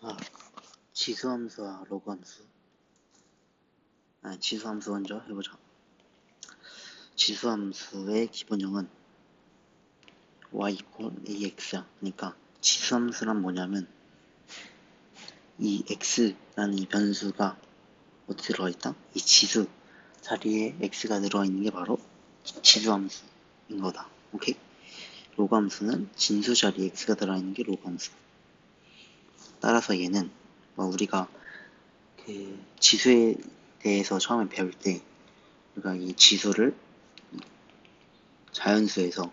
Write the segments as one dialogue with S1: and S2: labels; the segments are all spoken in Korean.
S1: 아, 지수함수와 로그함수. 지수함수 먼저 해보자. 지수함수의 기본형은 y = ax야. 그러니까 지수함수란 뭐냐면 이 x라는 이 변수가 어디 들어있다? 이 지수 자리에 x가 들어있는 게 바로 지수함수인 거다. 오케이? 로그함수는 진수 자리에 x가 들어있는 게 로그함수. 따라서 얘는 우리가 그 지수에 대해서 처음에 배울 때 우리가 이 지수를 자연수에서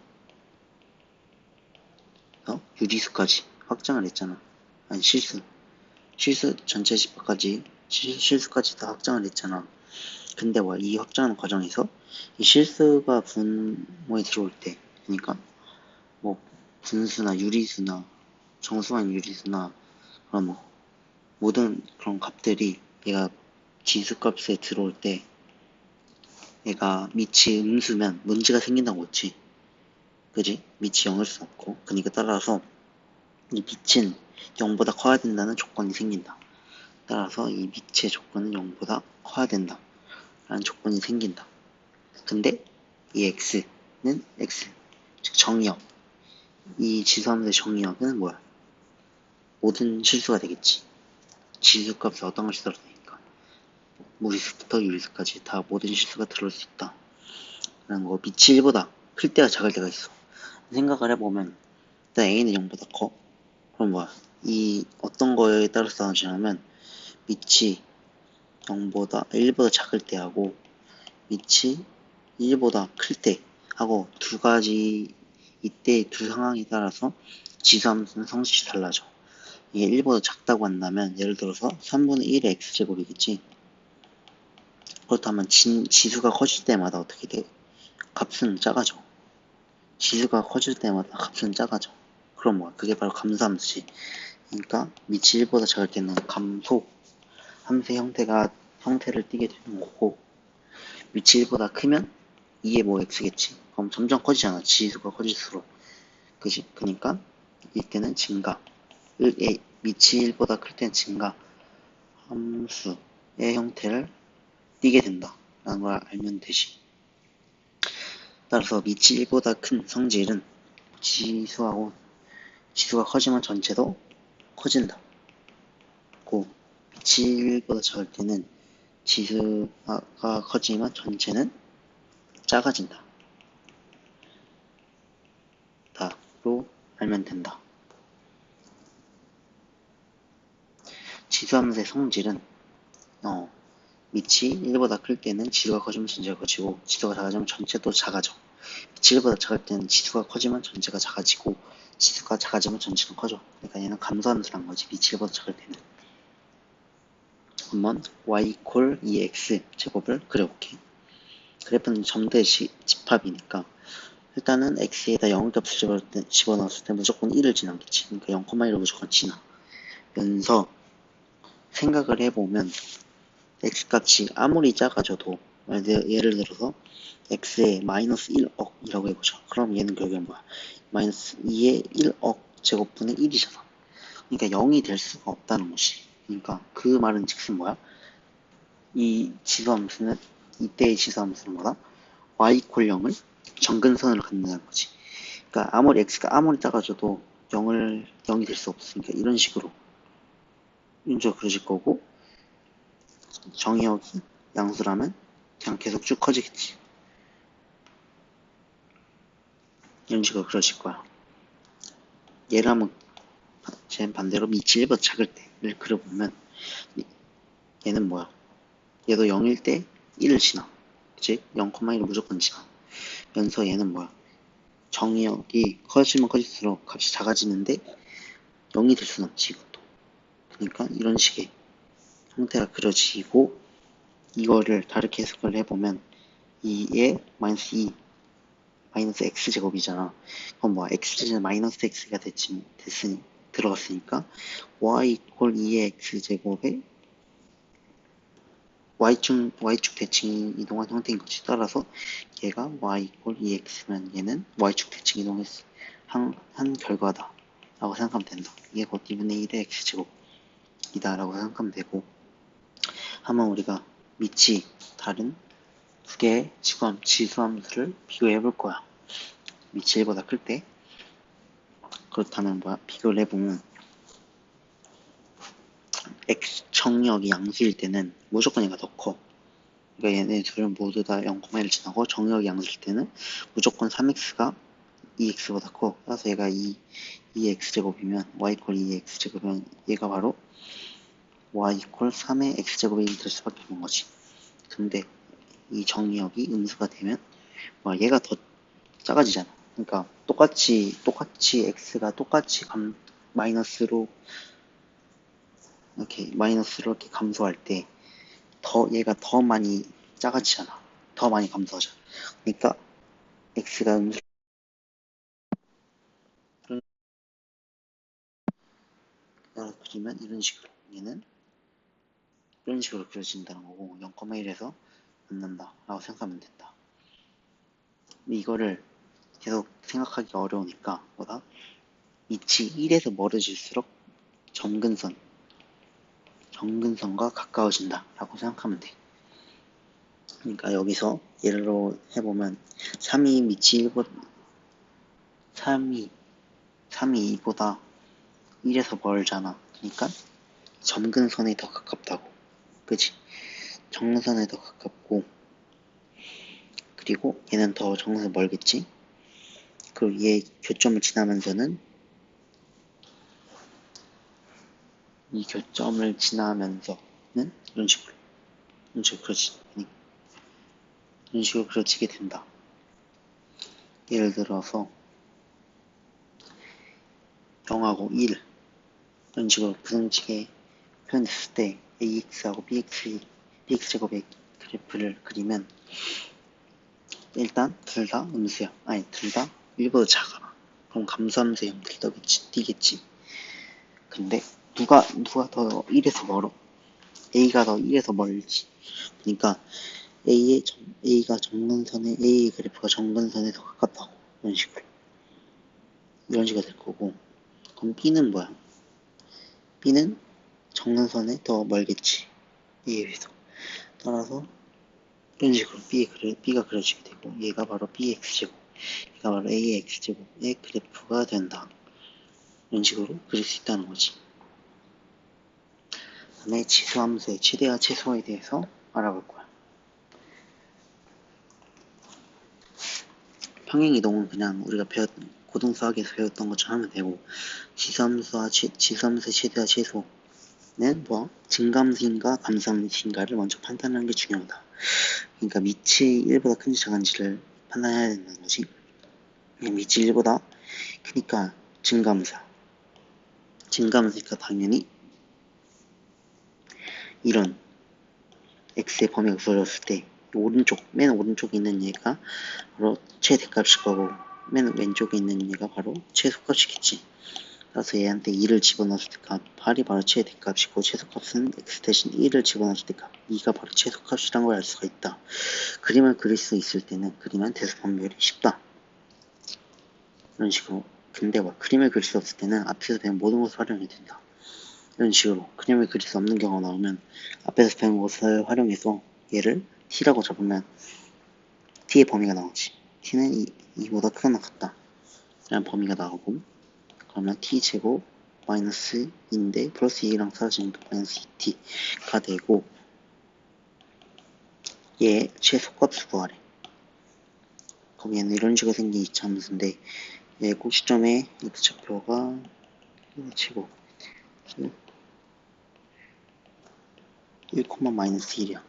S1: 유리수까지 확장을 했잖아. 아니 실수 전체 집합까지 실수까지 다 확장을 했잖아. 근데 이 확장하는 과정에서 이 실수가 분모에 들어올 때, 그러니까 뭐 분수나 유리수나 정수한 유리수나 그런 모든 그런 값들이 얘가 지수값에 들어올 때 얘가 밑이 음수면 문제가 생긴다고 했지. 그지? 밑이 0일 수 없고. 그러니까 따라서 이 밑은 0보다 커야 된다는 조건이 생긴다. 따라서 이 밑의 조건은 0보다 커야 된다 라는 조건이 생긴다. 근데 이 x는 x, 즉 정의역, 이 지수함수의 정의역은 뭐야? 모든 실수가 되겠지. 지수값에 어떤 것이 들어있으니까 무리수부터 유리수까지 다 모든 실수가 들어올 수 있다 라는 거. 밑이 1보다 클 때와 작을 때가 있어. 생각을 해보면 일단 a는 0보다 커. 그럼 뭐야? 이 어떤 거에 따라서 나오냐면 밑이 1보다 작을 때 하고 밑이 1보다 클 때 하고 두 가지 이때 두 상황에 따라서 지수함수는 성질이 달라져. 이게 1보다 작다고 한다면 예를 들어서 3분의 1의 x제곱이겠지. 그렇다면 지수가 커질 때마다 어떻게 돼? 값은 작아져. 지수가 커질 때마다 값은 작아져. 그럼 뭐야? 그게 바로 감소함수지. 그러니까 밑이 1보다 작을 때는 감소 함수의 형태를 띠게 되는 거고, 밑이 1보다 크면 2의 x겠지. 그럼 점점 커지잖아. 지수가 커질수록. 그지? 그러니까 이때는 증가. 밑이 1보다 클 때는 증가. 함수의 형태를 띠게 된다. 라는 걸 알면 되지. 따라서 밑이 1보다 큰 성질은 지수가 커지면 전체도 커진다. 고 밑이 1보다 작을 때는 지수가 커지면 전체는 작아진다. 로 알면 된다. 지수함수의 성질은 밑이 1보다 클 때는 지수가 커지면 전체가 커지고 지수가 작아지면 전체도 작아져. 밑이 1보다 작을 때는 지수가 커지면 전체가 작아지고 지수가 작아지면 전체는 커져. 그러니까 얘는 감소함수란 거지. 밑이 1보다 작을 때는. 한번 y = 2x 제곱을 그려볼게. 그래프는 점대 집합이니까 일단은 x에다 0을 값을 집어넣었을 때 무조건 1을 지나겠지. 그러니까 0,1을 무조건 지나면서 생각을 해보면 x값이 아무리 작아져도 예를 들어서 x에 마이너스 1억이라고 해보자. 그럼 얘는 결국엔 뭐야? 마이너스 2의 1억 제곱분의 1이잖아. 그러니까 0이 될 수가 없다는 것이. 그러니까 그 말은 즉슨 뭐야? 이 지수함수는 이때의 지수함수는 뭐다? y = 0을 정근선으로 갖는다는 거지. 그러니까 아무리 x가 아무리 작아져도 0이 될 수 없으니까 이런 식으로 그려질 거고, 정의역이 양수라면 그냥 계속 쭉 커지겠지. 이런 식으로 그려질 거야. 얘를 한번 반대로 밑이 1보다 작을 때를 그려보면 얘는 뭐야? 얘도 0일 때 1을 지나. 그치? 0,1을 무조건 지나. 면서 얘는 뭐야? 정의역이 커지면 커질수록 값이 작아지는데 0이 될 수는 없지, 이것도. 그러니까 이런 식의 형태가 그려지고, 이거를 다르게 해석을 해보면 2의 마이너스 2 마이너스 x제곱이잖아. 그럼 뭐야? x제곱은 마이너스 x가 들어갔으니까 y = 2의 x제곱에 y축 대칭이 이동한 형태인 거지. 따라서 얘가 y = 2x면 얘는 y축 대칭 이동한 결과다 라고 생각하면 된다. 이게 곧 2분의 1의 x제곱 라고 생각하면 되고, 한번 우리가 밑이 다른 두 개의 지수함수를 비교해 볼 거야. 밑이 1보다 클 때. 그렇다면 비교를 해보면 x 정의역이 양수일 때는 무조건 얘가 더 커. 그러니까 얘네 둘은 모두 다 0,1을 지나고 정의역이 양수일 때는 무조건 3x가 2x보다 커. 따라서 얘가 2x제곱이면 y 이퀄 2x제곱이면 얘가 바로 y 이퀄 3의 x제곱이 될 수밖에 없는 거지. 근데 이 정의역이 음수가 되면 얘가 더 작아지잖아. 그러니까 똑같이 x가 똑같이 마이너스로 이렇게 감소할 때 얘가 더 많이 작아지잖아. 더 많이 감소하잖아. 그러니까 x가 음수 그리면 이런 식으로 얘는 이런 식으로 그려진다는 거고 0,1에서 만난다 라고 생각하면 된다. 이거를 계속 생각하기 어려우니까 밑이 1에서 멀어질수록 정근선과 가까워진다 라고 생각하면 돼. 그러니까 여기서 예로 해보면 3이 밑이 3이 2보다 1에서 멀잖아. 그러니까 점근선에 더 가깝다고. 그치? 정근선에 더 가깝고, 그리고 얘는 더 정근선 멀겠지? 그리고 얘 교점을 지나면서는 이 교점을 지나면서는 이런 식으로 이런 식으로 그려지게 된다. 예를 들어서 0하고 1 이런 식으로 부등식에 표현됐을 때 AX하고 BX제곱의 그래프를 그리면 일단 둘 다 음수야. 아니 둘 다 1보다 작아. 그럼 감소함수의 형태를 띄겠지. 근데 누가 더 1에서 멀어? A가 더 1에서 멀지. 그러니까 A가 정근선에 A의 그래프가 정근선에 더 가깝다고. 이런 식으로 될 거고. 그럼 B는 뭐야? B는 정근선에 더 멀겠지. A에 비해서. 따라서 이런 식으로 B가 그려지게 되고 얘가 바로 BX제곱 얘가 바로 A의 X제곱의 그래프가 된다. 이런 식으로 그릴 수 있다는 거지. 그 다음에 지수함수의 최대와 최소에 대해서 알아볼 거야. 평행이동은 그냥 우리가 고등수학에서 배웠던 것처럼 하면 되고 지수함수의 최대와 최소는 증감수인가 감소함수인가를 먼저 판단하는 게 중요하다. 그러니까 밑이 1보다 큰지 작은지를 판단해야 된다는 거지. 밑이 1보다 크니까 증감수니까 당연히 이런 x의 범위가 구해졌을 때 맨 오른쪽에 있는 얘가 바로 최대값일 거고 맨 왼쪽에 있는 얘가 바로 최소값이겠지. 따라서 얘한테 2를 집어넣었을 때 값 8이 바로 최대값이고 최소값은 x 대신 1을 집어넣었을 때 값 2가 바로 최소값이란 걸 알 수가 있다. 그림을 그릴 수 있을 때는 그림은 대소분별이 쉽다. 이런 식으로. 근데 그림을 그릴 수 없을 때는 앞에서 배운 모든 것을 활용해야 된다. 이런 식으로 그림을 그릴 수 없는 경우가 나오면 앞에서 배운 것을 활용해서 얘를 t라고 잡으면 t의 범위가 나오지. t는 2보다 크거나 같다 라는 범위가 나오고 그러면 t제곱 마이너스 2인데 플러스 2랑 사라지니까 마이너스 2t가 되고 얘 최소값을 구하래. 그럼 얘는 이런 식으로 생긴 이차함수인데 얘 꼭지점의 x좌표가 최고 1, 마이너스 1이야.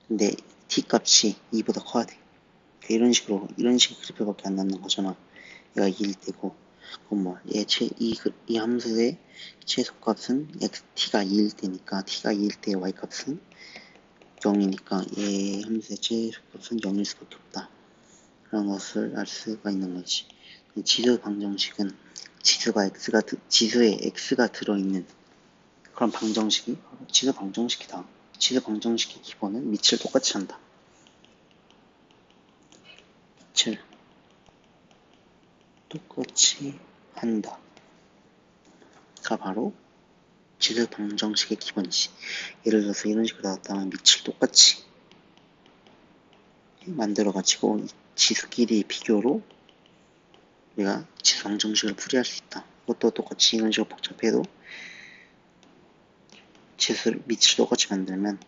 S1: 근데 t값이 2보다 커야 돼. 이런 식의 그래프밖에 안 남는 거잖아. 얘가 2일 때고 그럼 이 함수의 최소값은 t가 2일 때니까 t가 2일 때 y값은 0이니까 얘 함수의 최소값은 0일 수밖에 없다. 라는 것을 알 수가 있는 거지. 지수 방정식은 지수에 x가 들어있는 그런 방정식이 지수 방정식이다. 지수 방정식의 기본은 밑을 똑같이 한다. 밑을 똑같이 한다. 가 바로 지수 방정식의 기본이지. 예를 들어서 이런 식으로 나왔다면 밑을 똑같이 만들어가지고 지수끼리 비교로 우리가 지수 방정식을 풀이할 수 있다. 이것도 똑같이 이런 식으로 복잡해도 지수를 밑을 똑같이 만들면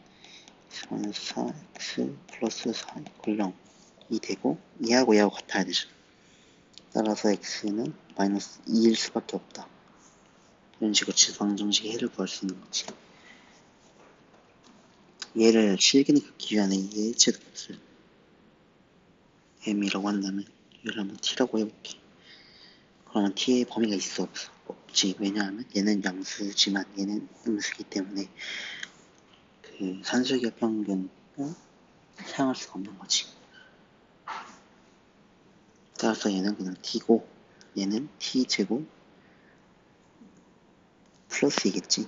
S1: 4x 플러스 4 이퀄 0이 되고 2하고 2하고 같아야 되죠. 따라서 x는 마이너스 2일 수밖에 없다. 이런 식으로 지수 방정식의 해를 구할 수 있는 거지. 얘를 실근에 긋기 위한 얘의 제곱값을 m이라고 한다면 얘를 한번 t라고 해볼게. 그러면 t의 범위가 있어 없어? 없지. 왜냐하면 얘는 양수지만 얘는 음수기 때문에 그 산술기하 평균을 사용할 수가 없는 거지. 따라서 얘는 그냥 t고 얘는 t제곱 플러스이겠지.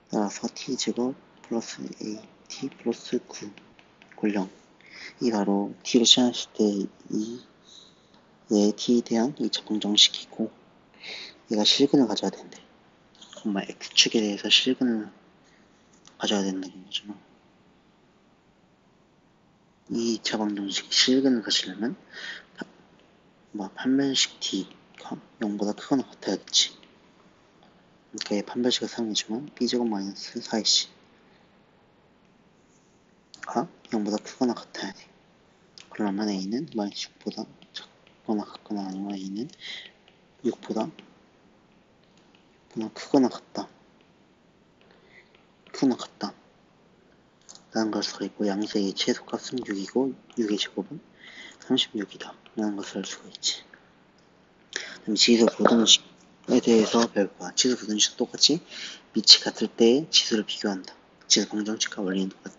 S1: 따라서 t제곱 플러스 at 플러스 9 이퀄 0. 이 바로 t를 시험했을 때 얘의 t에 대한 2차 방정식이고 얘가 실근을 가져야 된대. 정말 x축에 대해서 실근을 가져야 된다는 거잖아. 이 2차 방정식 실근을 가지려면 판별식 t가 0보다 크거나 같아야겠지. 그러니까 얘 판별식을 사용해주면 b제곱 마이너스 4ac 가 0보다 크거나 같아야 돼. 그러면 a는 마이너스 6보다 작거나 같거나 아니면 a는 6보다 크거나 같다. 라는 걸 수가 있고 양수의 최소값은 6이고 6의 제곱은 36이다 라는 것을 알 수가 있지. 그럼 지수 부등식에 대해서 배울 거야. 지수 부등식도 똑같이 밑이 같을 때 지수를 비교한다. 지수 방정식과 원리는 똑같아.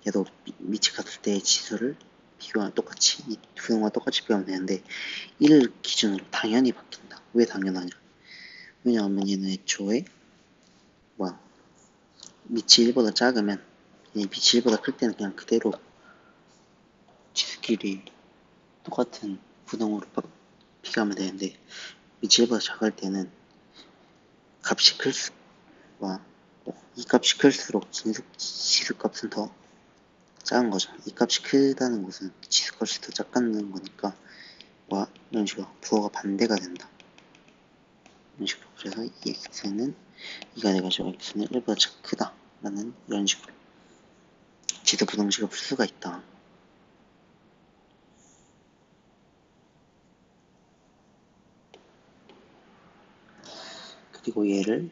S1: 얘도 밑이 같을 때 지수를 비교하면 똑같이 이 부등과 똑같이 비교하면 되는데 1을 기준으로 당연히 바뀐다. 왜 당연하냐? 왜냐하면 얘는 애초에 밑이 1보다 작으면 밑이 1보다 클 때는 그냥 그대로 지수끼리 똑같은 부등으로 비교하면 되는데 밑이 1보다 작을 때는 값이 클수록 이 값이 클수록 지수값은 더 작은 거죠. 이 값이 크다는 것은 지수값이 더 작다는 거니까 이런 식으로 부호가 반대가 된다. 이런 식으로. 그래서 이 x는 2가 돼가지고 x는 1보다 크다 라는 이런 식으로 지수 부등식을 풀 수가 있다. 그리고 얘를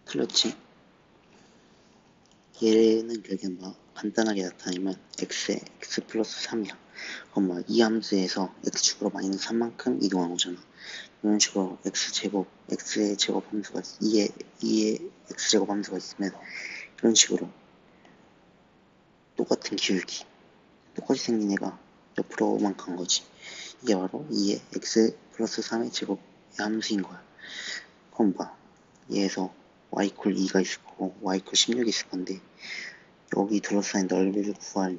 S1: 틀렸지. 얘는 결국엔 간단하게 나타내면 x에 x 플러스 3이야. 그럼 이 함수에서 x축으로 마이너스 3만큼 이동한 거잖아. 이런 식으로 x의 제곱 함수가 2의 x제곱 함수가 있으면 이런 식으로 똑같은 기울기 똑같이 생긴 애가 옆으로만 간 거지. 이게 바로 2의 x 플러스 3의 제곱의 함수인 거야. 그럼 얘에서 y 콜 2가 있을 거고 y 콜 16이 있을 건데 여기 둘러싸인 넓이를 구할래.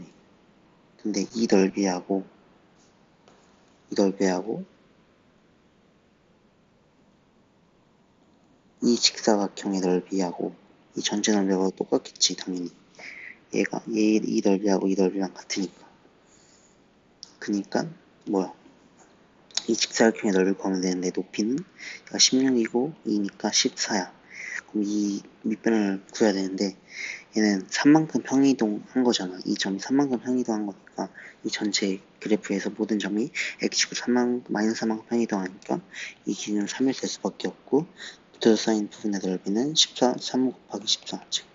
S1: 근데 이 넓이하고 이 직사각형의 넓이하고 이 전체 넓이하고 똑같겠지 당연히. 이 넓이하고 이 넓이랑 같으니까. 그니까 이 직사각형의 넓이를 구하면 되는데 높이는 16이고 2니까 14야. 그럼 이 밑변을 구해야 되는데 얘는 3만큼 평이동한 거잖아. 이 점이 3만큼 평이동한 거니까 이 전체 그래프에서 모든 점이 x축을 마이너스 3만큼 평이동하니까 이 기준은 3일 될 수밖에 없고 붙어서 쌓인 부분의 넓이는 3 곱하기 14 즉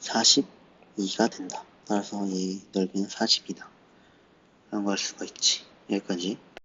S1: 42가 된다. 따라서 이 넓이는 40이다 라는 걸 알 수가 있지. 여기까지.